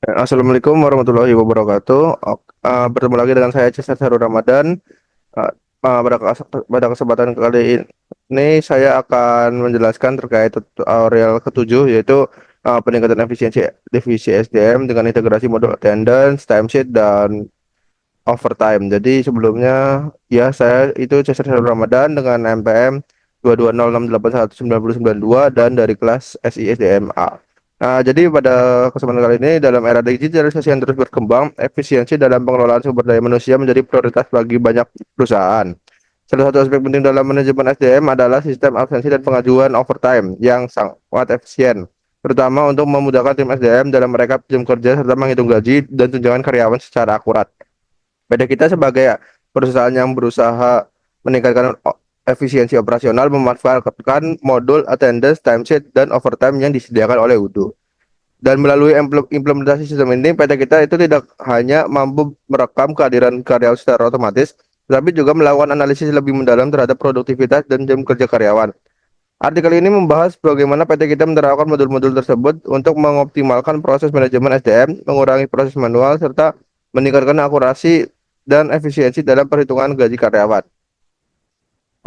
Assalamualaikum warahmatullahi wabarakatuh. Bertemu lagi dengan saya Cesar Sarul Ramadan. Uh, pada kesempatan kali ini saya akan menjelaskan terkait tutorial ketujuh, yaitu peningkatan efisiensi divisi SDM dengan integrasi modul attendance, timesheet, dan overtime. Jadi sebelumnya ya, saya itu Cesar Sarul Ramadan dengan NPM 220681992 dan dari kelas SISDMA. Jadi pada kesempatan kali ini, dalam era digitalisasi yang terus berkembang, efisiensi dalam pengelolaan sumber daya manusia menjadi prioritas bagi banyak perusahaan. Salah satu aspek penting dalam manajemen SDM adalah sistem absensi dan pengajuan overtime yang sangat efisien, terutama untuk memudahkan tim SDM dalam merekap jam kerja serta menghitung gaji dan tunjangan karyawan secara akurat. Pada kita sebagai perusahaan yang berusaha meningkatkan efisiensi operasional, memanfaatkan modul attendance, timesheet, dan overtime yang disediakan oleh Udo. Dan melalui implementasi sistem ini, PT kita itu tidak hanya mampu merekam kehadiran karyawan secara otomatis, tetapi juga melakukan analisis lebih mendalam terhadap produktivitas dan jam kerja karyawan. Artikel ini membahas bagaimana PT kita menerapkan modul-modul tersebut untuk mengoptimalkan proses manajemen SDM, mengurangi proses manual, serta meningkatkan akurasi dan efisiensi dalam perhitungan gaji karyawan.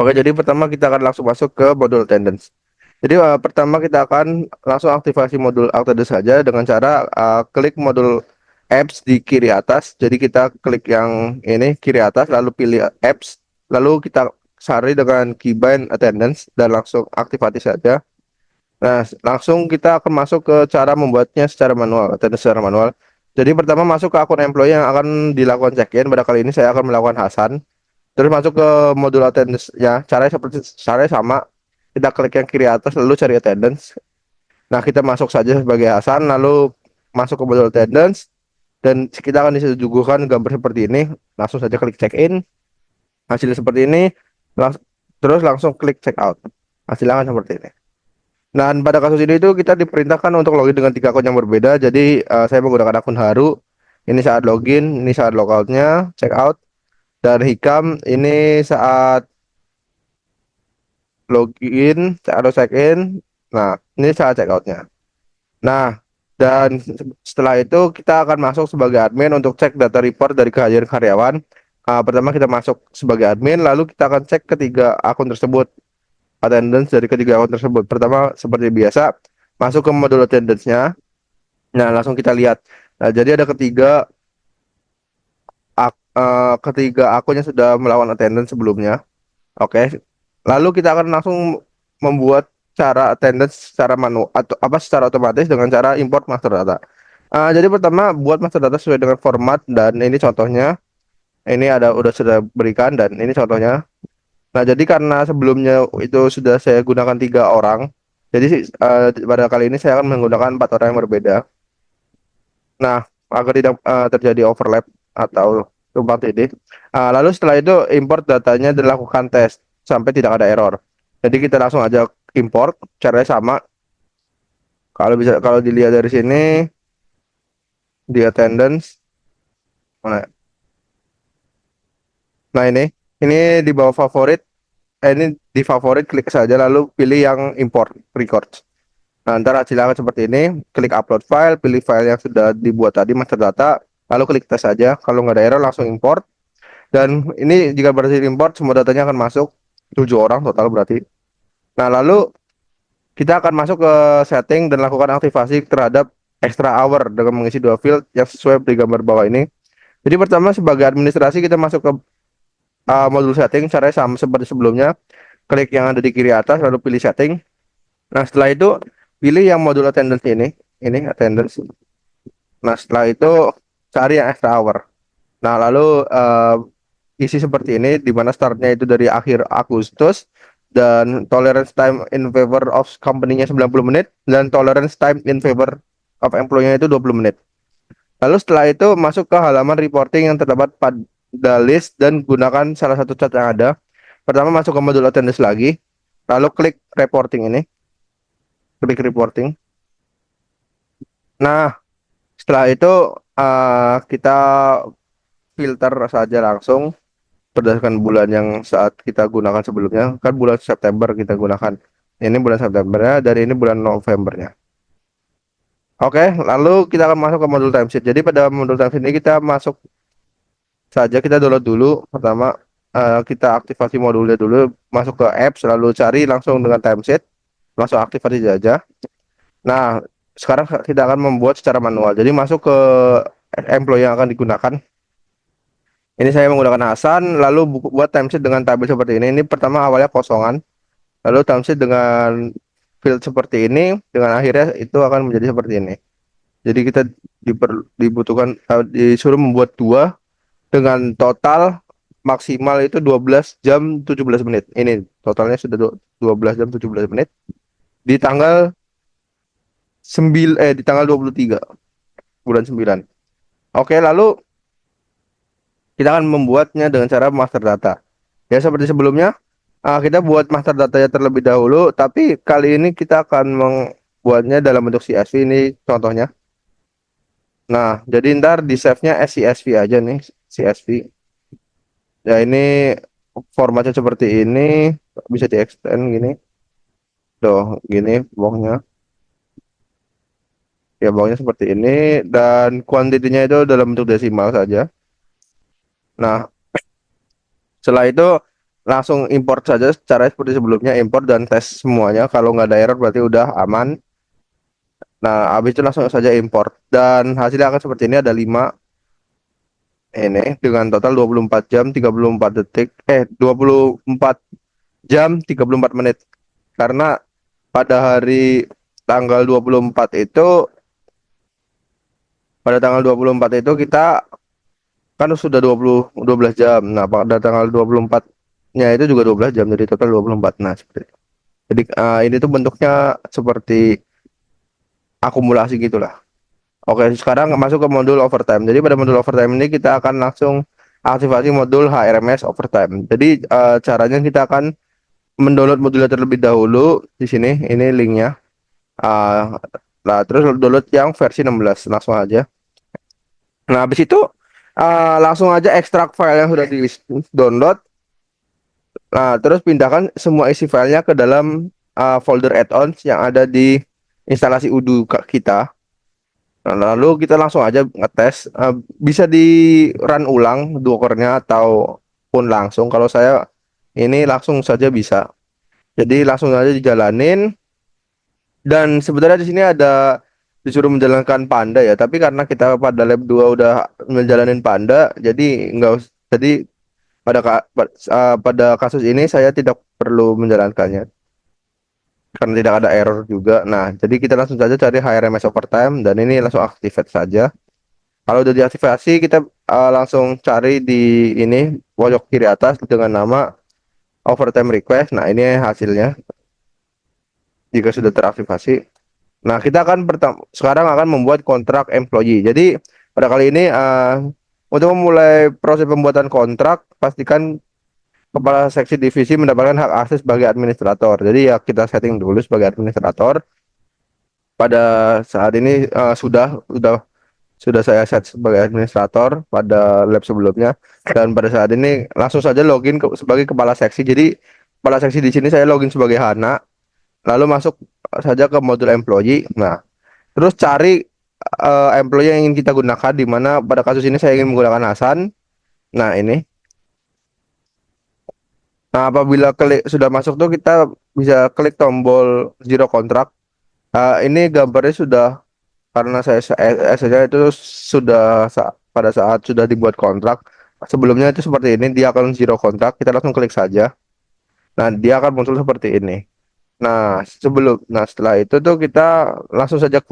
Oke, jadi pertama kita akan langsung masuk ke modul attendance. Jadi pertama kita akan langsung aktivasi modul attendance saja dengan cara klik modul apps di kiri atas. Jadi kita klik yang ini kiri atas, lalu pilih apps, lalu kita cari dengan keybind attendance dan langsung aktifasi saja. Nah, langsung kita akan masuk ke cara membuatnya secara manual, attendance secara manual. Jadi pertama masuk ke akun employee yang akan dilakukan check-in. Pada kali ini saya akan melakukan Hasan. Terus masuk ke modul attendance ya. Caranya sama. Kita klik yang kiri atas lalu cari attendance. Nah, kita masuk saja sebagai Hasan lalu masuk ke modul attendance dan kita akan disuguhkan gambar seperti ini. Langsung saja klik check in. Hasilnya seperti ini. Langs- Terus langsung klik check out. Hasilnya akan seperti ini. Nah, pada kasus ini itu kita diperintahkan untuk login dengan tiga akun yang berbeda. Jadi saya menggunakan akun Haru. Ini saat login, ini saat logoutnya, check out, dan Hikam ini saat login atau check in. Nah, ini saat check outnya. Nah, dan setelah itu kita akan masuk sebagai admin untuk cek data report dari kehadiran karyawan. Pertama kita masuk sebagai admin, lalu kita akan cek ketiga akun tersebut, attendance dari ketiga akun tersebut. Pertama seperti biasa, masuk ke modul attendance-nya. Nah, langsung kita lihat. Nah, jadi ada ketiga akun yang sudah melawan attendance sebelumnya. Oke. Lalu kita akan langsung membuat cara attendance secara manual atau apa secara otomatis dengan cara import master data. Jadi pertama buat master data sesuai dengan format, dan ini contohnya. Ini udah sudah berikan dan ini contohnya. Nah, jadi karena sebelumnya itu sudah saya gunakan tiga orang, jadi pada kali ini saya akan menggunakan empat orang yang berbeda. Nah, agar tidak terjadi overlap atau tumpang tindih. Lalu setelah itu import datanya dan lakukan tes sampai tidak ada error. Jadi kita langsung aja import, caranya sama. Kalau dilihat dari sini di attendance, mana ya? Nah, ini di bawah favorit, ini di favorit klik saja lalu pilih yang import records. Nah, ntar hasilnya akan seperti ini. Klik upload file, pilih file yang sudah dibuat tadi, master data, lalu klik tes saja. Kalau nggak ada error langsung import. Dan ini jika berhasil import, semua datanya akan masuk. 7 orang total berarti. Nah, lalu kita akan masuk ke setting dan lakukan aktivasi terhadap extra hour dengan mengisi dua field yang sesuai di gambar bawah ini. Jadi pertama sebagai administrasi kita masuk ke modul setting, caranya sama seperti sebelumnya. Klik yang ada di kiri atas lalu pilih setting. Nah, setelah itu pilih yang modul attendance ini attendance. Nah, setelah itu cari yang extra hour. Nah, lalu isi seperti ini di mana startnya itu dari akhir Agustus dan tolerance time in favor of company-nya 90 menit dan tolerance time in favor of employee-nya itu 20 menit. Lalu setelah itu masuk ke halaman reporting yang terdapat pada list dan gunakan salah satu cat yang ada. Pertama masuk ke modul attendance lagi, lalu klik reporting ini, klik reporting. Nah, setelah itu kita filter saja langsung berdasarkan bulan yang saat kita gunakan sebelumnya. Kan bulan September kita gunakan. Ini bulan Septembernya, dari ini bulan Novembernya. Oke, lalu kita akan masuk ke modul timesheet. Jadi pada modul timesheet ini kita masuk saja, kita download dulu. Pertama, kita aktifasi modulnya dulu, masuk ke apps, lalu cari langsung dengan timesheet, langsung aktifasi saja. Nah, sekarang kita akan membuat secara manual. Jadi masuk ke employee yang akan digunakan. Ini saya menggunakan Hasan, lalu buat timesheet dengan tabel seperti ini. Ini pertama awalnya kosongan, lalu timesheet dengan field seperti ini, dengan akhirnya itu akan menjadi seperti ini. Jadi kita dibutuhkan disuruh membuat dua dengan total maksimal itu 12 jam 17 menit. Ini totalnya sudah 12 jam 17 menit di tanggal di tanggal 23 bulan 9. Oke, lalu kita akan membuatnya dengan cara master data. Ya seperti sebelumnya, kita buat master datanya terlebih dahulu, tapi kali ini kita akan membuatnya dalam bentuk CSV. Ini contohnya. Nah, jadi ntar di save-nya CSV aja nih, CSV. Ya ini formatnya seperti ini, bisa di extend gini. Tuh, gini boxnya. Ya boxnya seperti ini dan kuantitinya itu dalam bentuk desimal saja. Nah, setelah itu langsung import saja cara seperti sebelumnya, import dan tes semuanya. Kalau nggak ada error berarti udah aman. Nah, habis itu langsung saja import dan hasilnya akan seperti ini, ada 5 ini dengan total 24 jam 34 detik 24 jam 34 menit. Karena pada hari tanggal 24 itu pada tanggal 24 itu kita kan sudah 12 jam. Nah, pada tanggal 24-nya itu juga 12 jam, jadi total 24. Nah, seperti itu. Jadi ini tuh bentuknya seperti akumulasi gitulah. Oke, sekarang masuk ke modul overtime. Jadi pada modul overtime ini kita akan langsung aktifasi modul HRMS overtime. Jadi caranya kita akan mendownload modulnya terlebih dahulu di sini. Ini linknya. Uh, nah, terus download yang versi 16 langsung aja. Nah, habis itu langsung aja ekstrak file yang sudah di download. Nah, terus pindahkan semua isi filenya ke dalam folder add-ons yang ada di instalasi Udo kita. Nah, lalu kita langsung aja ngetes, bisa di run ulang Dockernya ataupun langsung. Kalau saya ini langsung saja bisa. Jadi langsung aja dijalanin. Dan sebenarnya di sini ada disuruh menjalankan Panda ya, tapi karena kita pada lab 2 udah menjalanin Panda, jadi nggak jadi pada kasus ini saya tidak perlu menjalankannya karena tidak ada error juga. Nah, jadi kita langsung saja cari HRMS overtime dan ini langsung activate saja. Kalau udah diaktifasi, kita langsung cari di ini pojok kiri atas dengan nama overtime request. Nah, ini hasilnya jika sudah teraktifasi. Nah, kita akan sekarang akan membuat kontrak employee. Jadi, pada kali ini untuk memulai proses pembuatan kontrak, pastikan kepala seksi divisi mendapatkan hak akses sebagai administrator. Jadi ya kita setting dulu sebagai administrator. Pada saat ini sudah saya set sebagai administrator pada lab sebelumnya, dan pada saat ini langsung saja login sebagai kepala seksi. Jadi kepala seksi di sini saya login sebagai Hana, lalu masuk saja ke modul employee. Nah, terus cari employee yang ingin kita gunakan, di mana pada kasus ini saya ingin menggunakan Hasan. Nah, ini. Nah, apabila klik sudah masuk tuh kita bisa klik tombol zero kontrak. Ini gambarnya sudah, karena saya itu sudah pada saat sudah dibuat kontrak. Sebelumnya itu seperti ini, dia akan zero kontrak. Kita langsung klik saja. Nah, dia akan muncul seperti ini. Nah, setelah itu tuh kita langsung saja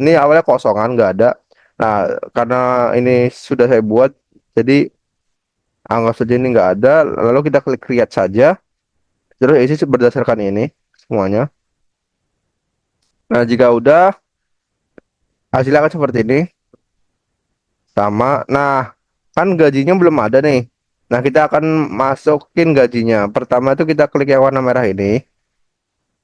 ini awalnya kosongan, nggak ada. Nah, karena ini sudah saya buat, jadi anggap saja ini nggak ada. Lalu kita klik create saja. Terus isi berdasarkan ini semuanya. Nah, jika udah, hasilnya akan seperti ini. Sama. Nah, kan gajinya belum ada nih. Nah, kita akan masukin gajinya. Pertama itu kita klik yang warna merah ini.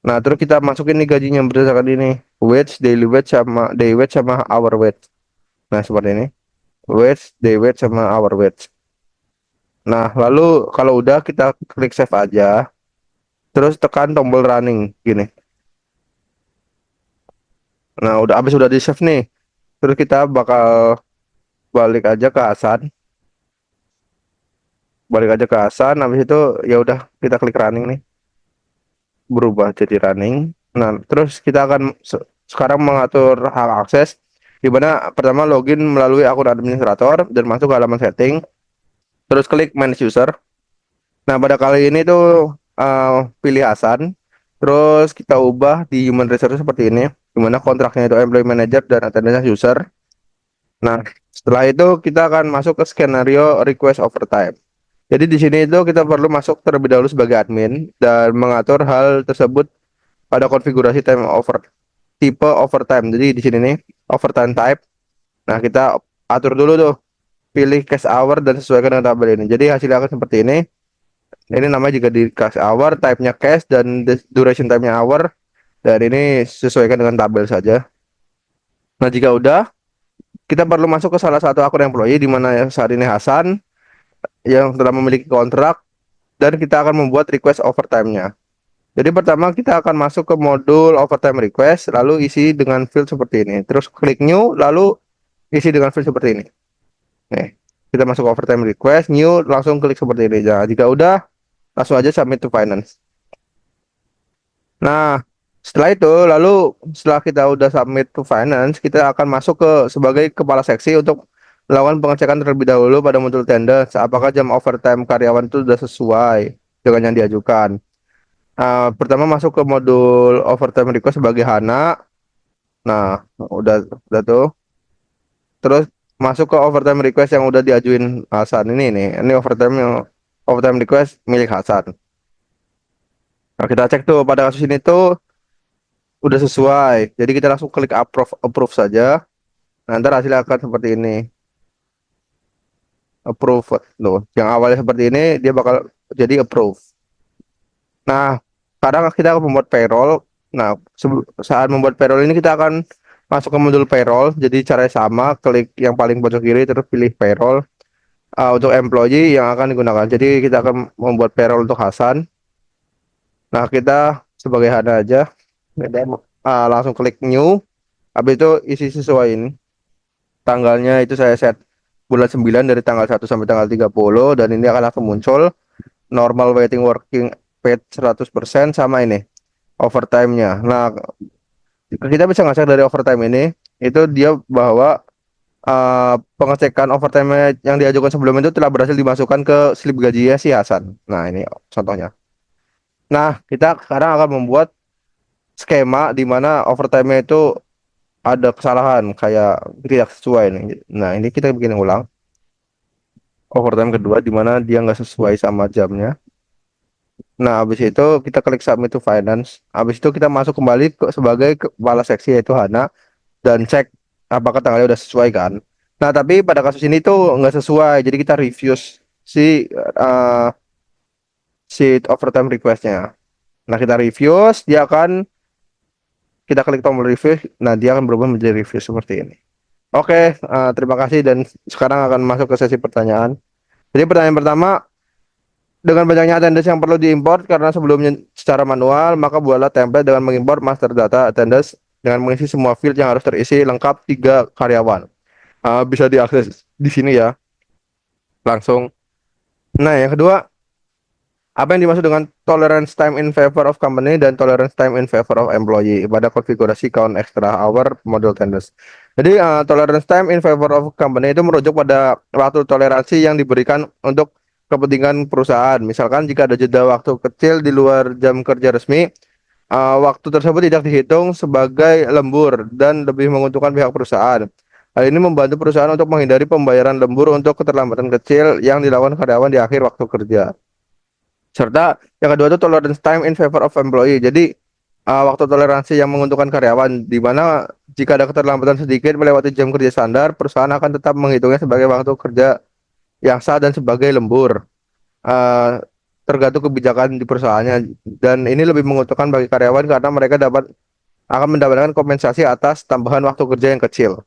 Nah, terus kita masukin nih gajinya berdasarkan ini. Wage, daily wage sama day wage sama hour wage. Nah, seperti ini. Wage, day wage sama hour wage. Nah, lalu kalau udah kita klik save aja. Terus tekan tombol running gini. Nah, udah di save nih. Terus kita bakal balik aja ke Hasan, habis itu ya udah kita klik running nih, berubah jadi running. Nah, terus kita akan sekarang mengatur hak akses, di mana pertama login melalui akun administrator dan masuk ke halaman setting, terus klik manage user. Nah, pada kali ini tuh pilih Hasan, terus kita ubah di human resource seperti ini, di mana kontraknya itu employee manager dan attendance user. Nah, setelah itu kita akan masuk ke skenario request overtime. Jadi di sini itu kita perlu masuk terlebih dahulu sebagai admin dan mengatur hal tersebut pada konfigurasi time over tipe overtime. Jadi di sini nih overtime type. Nah, kita atur dulu tuh, pilih cash hour dan sesuaikan dengan tabel ini. Jadi hasilnya akan seperti ini. Ini namanya juga di cash hour, type-nya cash dan duration time-nya hour. Dan ini sesuaikan dengan tabel saja. Nah, jika udah, kita perlu masuk ke salah satu akun employee di mana saat ini Hasan yang telah memiliki kontrak, dan kita akan membuat request overtime-nya. Jadi pertama kita akan masuk ke modul overtime request, lalu isi dengan field seperti ini. Terus klik new, lalu isi dengan field seperti ini. Nih, kita masuk overtime request, new, langsung klik seperti ini. Nah, jika udah, langsung aja submit to finance. Nah, setelah itu, lalu setelah kita udah submit to finance, kita akan masuk ke sebagai kepala seksi untuk melakukan pengecekan terlebih dahulu pada modul tender, apakah jam overtime karyawan itu sudah sesuai dengan yang diajukan. Pertama masuk ke modul overtime request sebagai Hana. Nah, udah tuh. Terus masuk ke overtime request yang udah diajuin Hasan ini nih. Ini overtime request milik Hasan. Nah, kita cek tuh pada kasus ini tuh udah sesuai. Jadi kita langsung klik approve saja. Nah, ntar hasilnya akan seperti ini. Approve loh. Yang awalnya seperti ini dia bakal jadi approve. Nah, sekarang kita akan membuat payroll. Nah, saat membuat payroll ini kita akan masuk ke modul payroll. Jadi caranya sama, klik yang paling pojok kiri terus pilih payroll untuk employee yang akan digunakan. Jadi kita akan membuat payroll untuk Hasan. Nah, kita sebagai Hana aja. Dan langsung klik new. Habis itu isi sesuai ini. Tanggalnya itu saya set bulan 9 dari tanggal 1 sampai tanggal 30, dan ini akan langsung muncul normal waiting working paid 100% sama ini overtime-nya. Nah, kita bisa ngecek dari overtime ini itu dia bahwa pengecekan overtime yang diajukan sebelum itu telah berhasil dimasukkan ke slip gajinya si Hasan. Nah, ini contohnya. Nah, kita sekarang akan membuat skema di mana overtime itu ada kesalahan kayak tidak sesuai nih. Nah, ini kita bikin ulang overtime kedua di mana dia nggak sesuai sama jamnya. Nah, habis itu kita klik submit to finance. Habis itu kita masuk kembali sebagai kepala seksi yaitu Hana dan cek apakah tanggalnya udah sesuai kan. Nah, tapi pada kasus ini tuh nggak sesuai. Jadi kita refuse uh, si overtime requestnya. Nah, kita refuse, kita klik tombol review. Nah, dia akan berubah menjadi review seperti ini. Oke, terima kasih dan sekarang akan masuk ke sesi pertanyaan. Jadi pertanyaan pertama, dengan banyaknya attendance yang perlu diimport karena sebelumnya secara manual, maka buatlah template dengan mengimport master data attendance dengan mengisi semua field yang harus terisi lengkap 3 karyawan. Bisa diakses di sini ya, langsung. Nah, yang kedua, apa yang dimaksud dengan tolerance time in favor of company dan tolerance time in favor of employee pada konfigurasi count extra hour model tenders. Jadi tolerance time in favor of company itu merujuk pada waktu toleransi yang diberikan untuk kepentingan perusahaan. Misalkan jika ada jeda waktu kecil di luar jam kerja resmi, waktu tersebut tidak dihitung sebagai lembur dan lebih menguntungkan pihak perusahaan. Hal ini membantu perusahaan untuk menghindari pembayaran lembur untuk keterlambatan kecil yang dilakukan karyawan di akhir waktu kerja. Serta yang kedua itu tolerance time in favor of employee. Jadi waktu toleransi yang menguntungkan karyawan, di mana jika ada keterlambatan sedikit melewati jam kerja standar, perusahaan akan tetap menghitungnya sebagai waktu kerja yang sah dan sebagai lembur. Uh, Tergantung kebijakan di perusahaannya, dan ini lebih menguntungkan bagi karyawan karena mereka akan mendapatkan kompensasi atas tambahan waktu kerja yang kecil.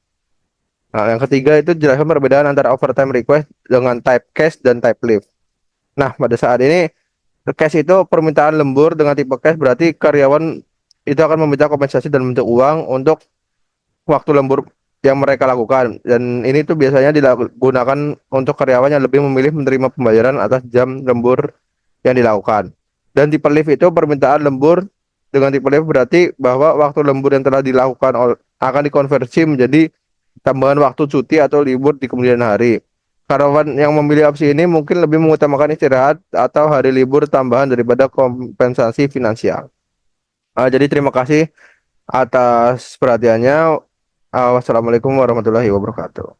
Nah, yang ketiga itu jelaskan perbedaan antara overtime request dengan type cash dan type leave. Nah, pada saat ini cash itu permintaan lembur dengan tipe cash, berarti karyawan itu akan meminta kompensasi dalam bentuk uang untuk waktu lembur yang mereka lakukan, dan ini tuh biasanya digunakan untuk karyawan yang lebih memilih menerima pembayaran atas jam lembur yang dilakukan. Dan tipe lift itu permintaan lembur dengan tipe lift berarti bahwa waktu lembur yang telah dilakukan akan dikonversi menjadi tambahan waktu cuti atau libur di kemudian hari. Karyawan yang memilih opsi ini mungkin lebih mengutamakan istirahat atau hari libur tambahan daripada kompensasi finansial. Jadi terima kasih atas perhatiannya. Wassalamualaikum warahmatullahi wabarakatuh.